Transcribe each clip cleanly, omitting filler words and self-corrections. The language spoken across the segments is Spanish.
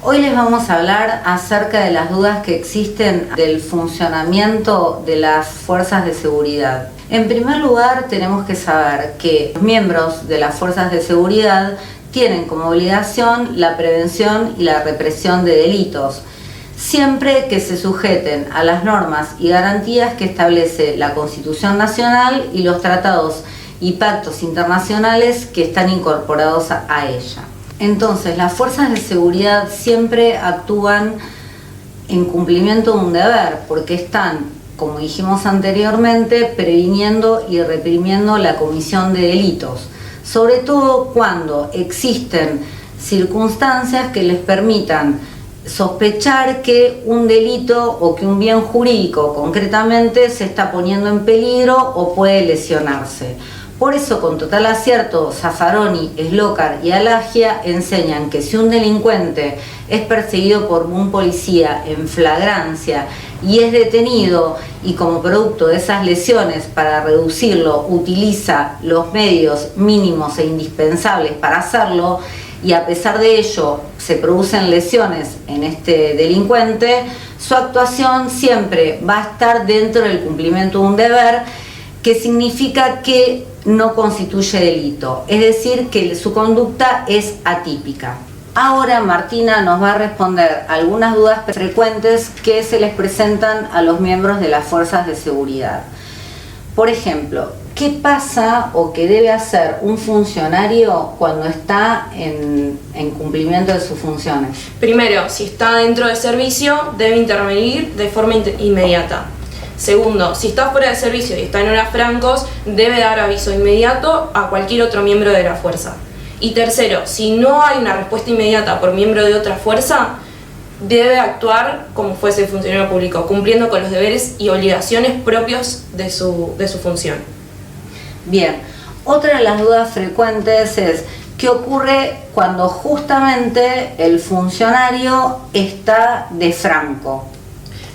Hoy les vamos a hablar acerca de las dudas que existen del funcionamiento de las fuerzas de seguridad. En primer lugar, tenemos que saber que los miembros de las fuerzas de seguridad tienen como obligación la prevención y la represión de delitos, siempre que se sujeten a las normas y garantías que establece la Constitución Nacional y los tratados y pactos internacionales que están incorporados a ella. Entonces, las fuerzas de seguridad siempre actúan en cumplimiento de un deber, porque están, como dijimos anteriormente, previniendo y reprimiendo la comisión de delitos, sobre todo cuando existen circunstancias que les permitan sospechar que un delito o que un bien jurídico concretamente se está poniendo en peligro o puede lesionarse. Por eso, con total acierto, Zaffaroni, Slokar y Alagia enseñan que si un delincuente es perseguido por un policía en flagrancia y es detenido y como producto de esas lesiones para reducirlo utiliza los medios mínimos e indispensables para hacerlo, y a pesar de ello se producen lesiones en este delincuente, su actuación siempre va a estar dentro del cumplimiento de un deber, que significa que no constituye delito, es decir, que su conducta es atípica. Ahora Martina nos va a responder algunas dudas frecuentes que se les presentan a los miembros de las fuerzas de seguridad. Por ejemplo, ¿qué pasa o qué debe hacer un funcionario cuando está en cumplimiento de sus funciones? Primero, si está dentro del servicio, debe intervenir de forma inmediata. Segundo, si está fuera de servicio y está en horas francos, debe dar aviso inmediato a cualquier otro miembro de la fuerza. Y tercero, si no hay una respuesta inmediata por miembro de otra fuerza, debe actuar como fuese funcionario público, cumpliendo con los deberes y obligaciones propios de su función. Bien, otra de las dudas frecuentes es ¿qué ocurre cuando justamente el funcionario está de franco?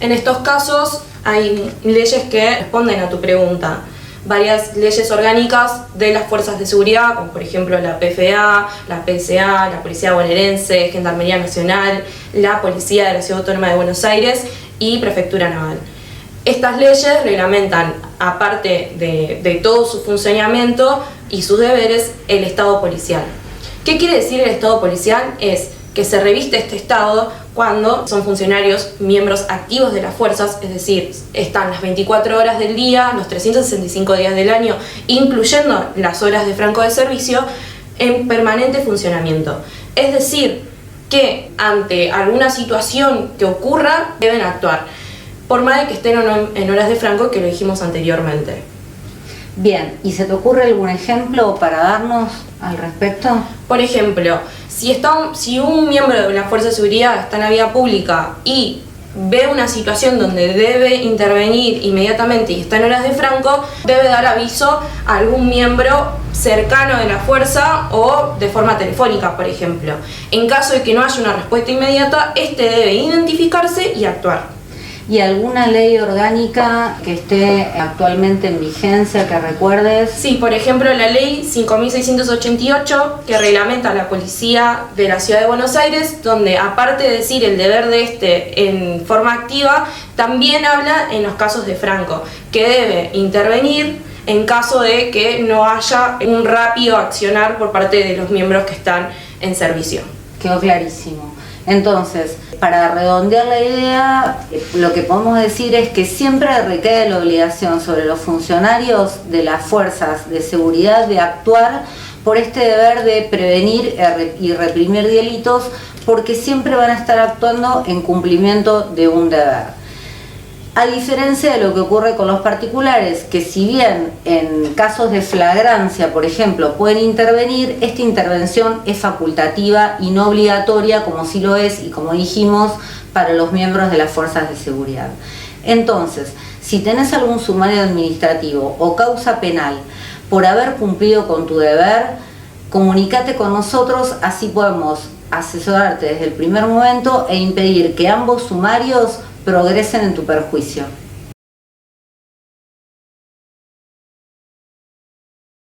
En estos casos hay leyes que responden a tu pregunta. Varias leyes orgánicas de las fuerzas de seguridad, como por ejemplo la PFA, la PSA, la Policía Bonaerense, Gendarmería Nacional, la Policía de la Ciudad Autónoma de Buenos Aires y Prefectura Naval. Estas leyes reglamentan, aparte de todo su funcionamiento y sus deberes, el Estado policial. ¿Qué quiere decir el Estado policial? Es que se reviste este Estado cuando son funcionarios, miembros activos de las fuerzas, es decir, están las 24 horas del día, los 365 días del año, incluyendo las horas de franco de servicio, en permanente funcionamiento. Es decir, que ante alguna situación que ocurra, deben actuar, por más de que estén o no en horas de franco, que lo dijimos anteriormente. Bien, ¿y se te ocurre algún ejemplo para darnos al respecto? Por ejemplo, si un miembro de la Fuerza de Seguridad está en la vía pública y ve una situación donde debe intervenir inmediatamente y está en horas de franco, debe dar aviso a algún miembro cercano de la fuerza o de forma telefónica, por ejemplo. En caso de que no haya una respuesta inmediata, este debe identificarse y actuar. ¿Y alguna ley orgánica que esté actualmente en vigencia que recuerdes? Sí, por ejemplo, la ley 5.688, que reglamenta a la Policía de la Ciudad de Buenos Aires, donde aparte de decir el deber de este en forma activa, también habla en los casos de franco, que debe intervenir en caso de que no haya un rápido accionar por parte de los miembros que están en servicio. Quedó clarísimo. Entonces, para redondear la idea, lo que podemos decir es que siempre recae la obligación sobre los funcionarios de las fuerzas de seguridad de actuar por este deber de prevenir y reprimir delitos, porque siempre van a estar actuando en cumplimiento de un deber. A diferencia de lo que ocurre con los particulares, que si bien en casos de flagrancia, por ejemplo, pueden intervenir, esta intervención es facultativa y no obligatoria, como sí lo es, y como dijimos, para los miembros de las fuerzas de seguridad. Entonces, si tenés algún sumario administrativo o causa penal por haber cumplido con tu deber, comunícate con nosotros, así podemos asesorarte desde el primer momento e impedir que ambos sumarios progresen en tu perjuicio.